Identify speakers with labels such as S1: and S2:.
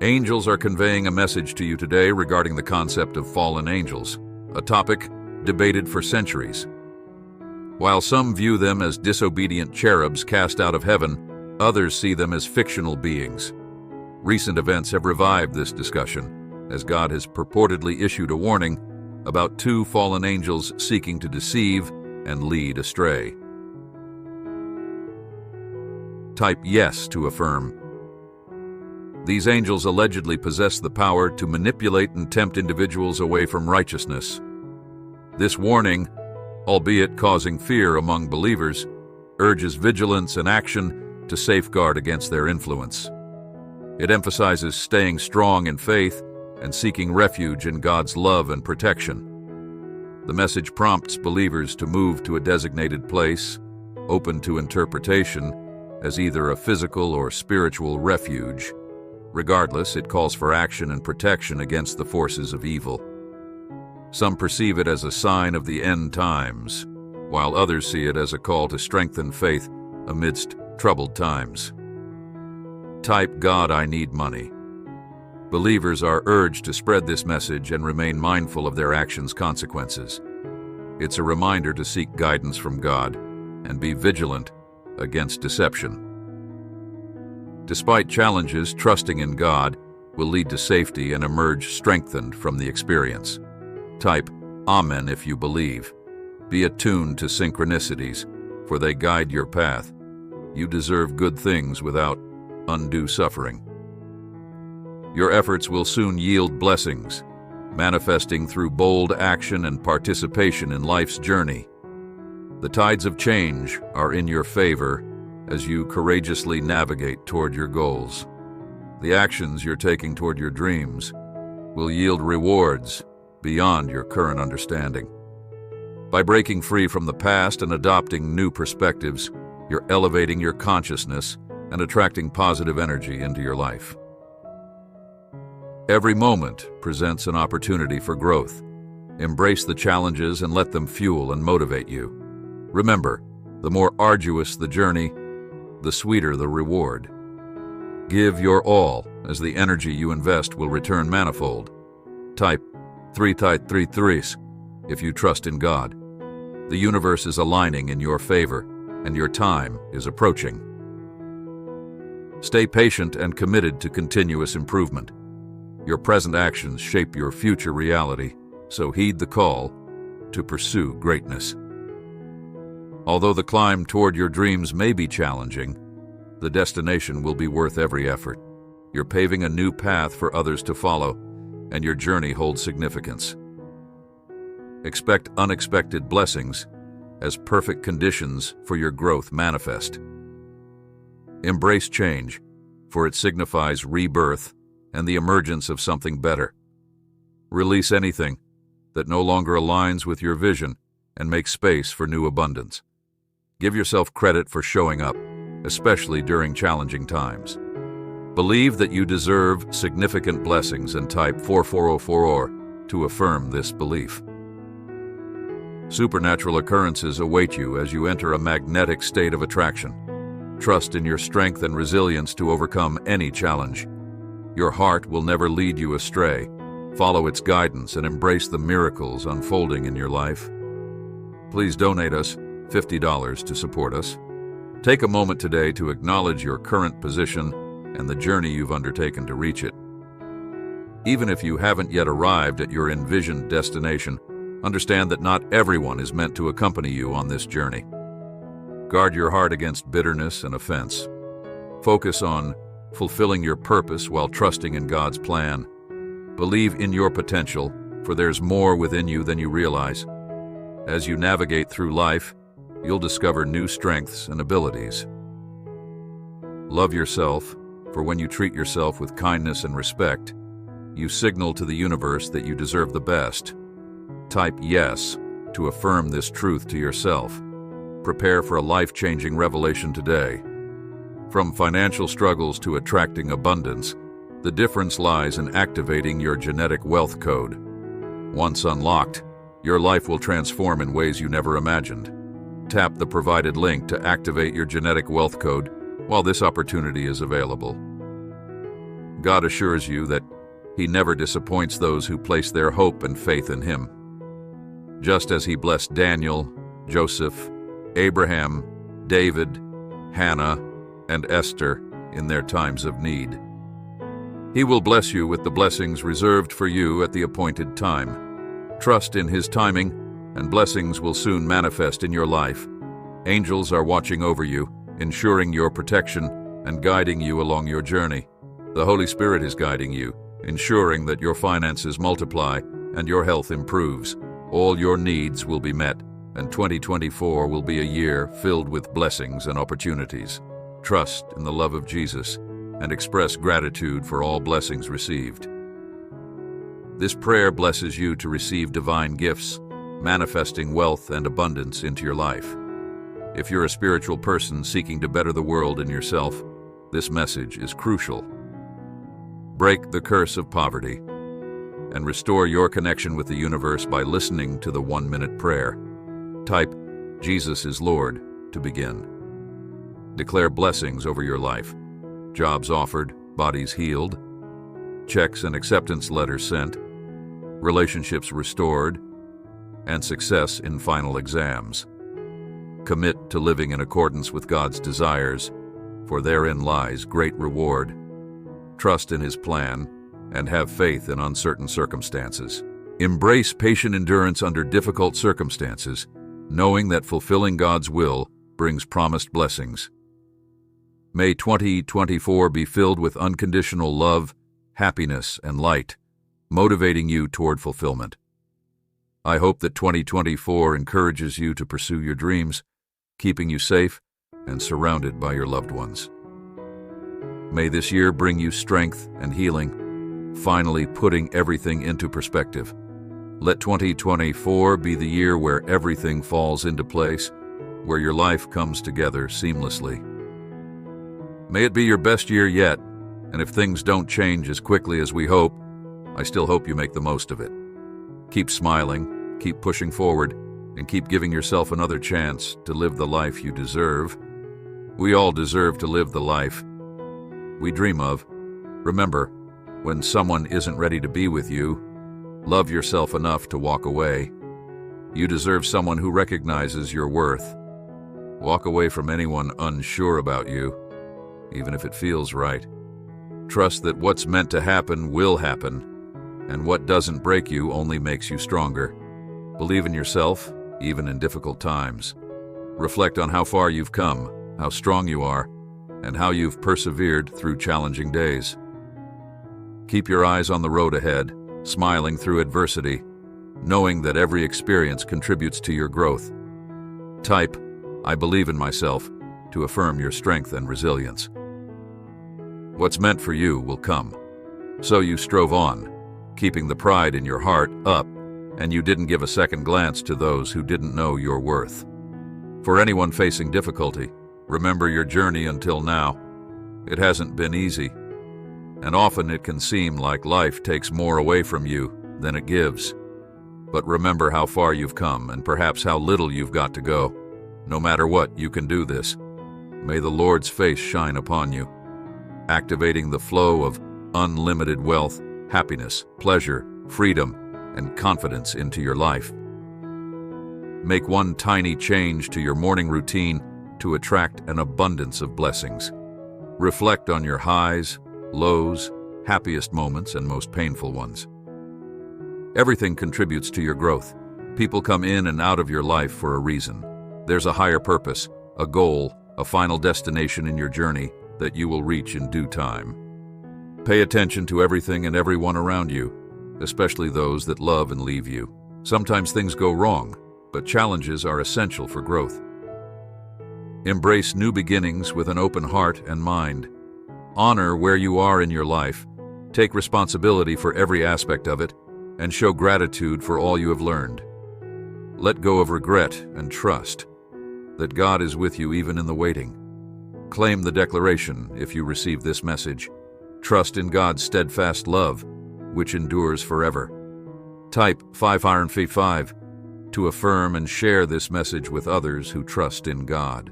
S1: Angels are conveying a message to you today regarding the concept of fallen angels, a topic debated for centuries. While some view them as disobedient cherubs cast out of heaven, others see them as fictional beings. Recent events have revived this discussion, as God has purportedly issued a warning about two fallen angels seeking to deceive and lead astray. Type yes to affirm. These angels allegedly possess the power to manipulate and tempt individuals away from righteousness. This warning, albeit causing fear among believers, urges vigilance and action to safeguard against their influence. It emphasizes staying strong in faith and seeking refuge in God's love and protection. The message prompts believers to move to a designated place, open to interpretation, as either a physical or spiritual refuge. Regardless, it calls for action and protection against the forces of evil. Some perceive it as a sign of the end times, while others see it as a call to strengthen faith amidst troubled times. Type God, I need money. Believers are urged to spread this message and remain mindful of their actions' consequences. It's a reminder to seek guidance from God and be vigilant against deception. Despite challenges, trusting in God will lead to safety and emerge strengthened from the experience. Type Amen if you believe. Be attuned to synchronicities, for they guide your path. You deserve good things without undue suffering. Your efforts will soon yield blessings, manifesting through bold action and participation in life's journey. The tides of change are in your favor as you courageously navigate toward your goals. The actions you're taking toward your dreams will yield rewards beyond your current understanding. By breaking free from the past and adopting new perspectives, you're elevating your consciousness and attracting positive energy into your life. Every moment presents an opportunity for growth. Embrace the challenges and let them fuel and motivate you. Remember, the more arduous the journey, the sweeter the reward. Give your all, as the energy you invest will return manifold. Type 3 if you trust in God. The universe is aligning in your favor, and your time is approaching. Stay patient and committed to continuous improvement. Your present actions shape your future reality, so heed the call to pursue greatness. Although the climb toward your dreams may be challenging, the destination will be worth every effort. You're paving a new path for others to follow, and your journey holds significance. Expect unexpected blessings as perfect conditions for your growth manifest. Embrace change, for it signifies rebirth and the emergence of something better. Release anything that no longer aligns with your vision and make space for new abundance. Give yourself credit for showing up, especially during challenging times. Believe that you deserve significant blessings and type 44044 to affirm this belief. Supernatural occurrences await you as you enter a magnetic state of attraction. Trust in your strength and resilience to overcome any challenge. Your heart will never lead you astray. Follow its guidance and embrace the miracles unfolding in your life. Please donate us $50 to support us. Take a moment today to acknowledge your current position and the journey you've undertaken to reach it. Even if you haven't yet arrived at your envisioned destination, understand that not everyone is meant to accompany you on this journey. Guard your heart against bitterness and offense. Focus on fulfilling your purpose while trusting in God's plan. Believe in your potential, for there's more within you than you realize. As you navigate through life, you'll discover new strengths and abilities. Love yourself, for when you treat yourself with kindness and respect, you signal to the universe that you deserve the best. Type yes to affirm this truth to yourself. Prepare for a life-changing revelation today. From financial struggles to attracting abundance, the difference lies in activating your genetic wealth code. Once unlocked, your life will transform in ways you never imagined. Tap the provided link to activate your genetic wealth code while this opportunity is available. God assures you that He never disappoints those who place their hope and faith in Him. Just as He blessed Daniel, Joseph, Abraham, David, Hannah, and Esther in their times of need. He will bless you with the blessings reserved for you at the appointed time. Trust in His timing, and blessings will soon manifest in your life. Angels are watching over you, ensuring your protection and guiding you along your journey. The Holy Spirit is guiding you, ensuring that your finances multiply and your health improves. All your needs will be met, and 2024 will be a year filled with blessings and opportunities. Trust in the love of Jesus and express gratitude for all blessings received. This prayer blesses you to receive divine gifts, manifesting wealth and abundance into your life. If you're a spiritual person seeking to better the world and yourself, this message is crucial. Break the curse of poverty and restore your connection with the universe by listening to the 1-minute prayer. Type, "Jesus is Lord," to begin. Declare blessings over your life. Jobs offered, bodies healed, checks and acceptance letters sent, relationships restored, and success in final exams. Commit to living in accordance with God's desires, for therein lies great reward. Trust in His plan and have faith in uncertain circumstances. Embrace patient endurance under difficult circumstances, knowing that fulfilling God's will brings promised blessings. May 2024 be filled with unconditional love, happiness, and light, motivating you toward fulfillment. I hope that 2024 encourages you to pursue your dreams, keeping you safe and surrounded by your loved ones. May this year bring you strength and healing, finally putting everything into perspective. Let 2024 be the year where everything falls into place, where your life comes together seamlessly. May it be your best year yet, and if things don't change as quickly as we hope, I still hope you make the most of it. Keep smiling, keep pushing forward, and keep giving yourself another chance to live the life you deserve. We all deserve to live the life we dream of. Remember, when someone isn't ready to be with you, love yourself enough to walk away. You deserve someone who recognizes your worth. Walk away from anyone unsure about you, even if it feels right. Trust that what's meant to happen will happen, and what doesn't break you only makes you stronger. Believe in yourself, even in difficult times. Reflect on how far you've come, how strong you are, and how you've persevered through challenging days. Keep your eyes on the road ahead, smiling through adversity, knowing that every experience contributes to your growth. Type, "I believe in myself," to affirm your strength and resilience. What's meant for you will come. So you strove on, keeping the pride in your heart up, and you didn't give a second glance to those who didn't know your worth. For anyone facing difficulty, remember your journey until now. It hasn't been easy, and often it can seem like life takes more away from you than it gives. But remember how far you've come and perhaps how little you've got to go. No matter what, you can do this. May the Lord's face shine upon you, activating the flow of unlimited wealth, happiness, pleasure, freedom, and confidence into your life. Make one tiny change to your morning routine to attract an abundance of blessings. Reflect on your highs, lows, happiest moments, and most painful ones. Everything contributes to your growth. People come in and out of your life for a reason. There's a higher purpose, a goal, a final destination in your journey that you will reach in due time. Pay attention to everything and everyone around you, especially those that love and leave you. Sometimes things go wrong, but challenges are essential for growth. Embrace new beginnings with an open heart and mind. Honor where you are in your life, take responsibility for every aspect of it, and show gratitude for all you have learned. Let go of regret and trust that God is with you even in the waiting. Claim the declaration if you receive this message. Trust in God's steadfast love, which endures forever. Type 5 to affirm and share this message with others who trust in God.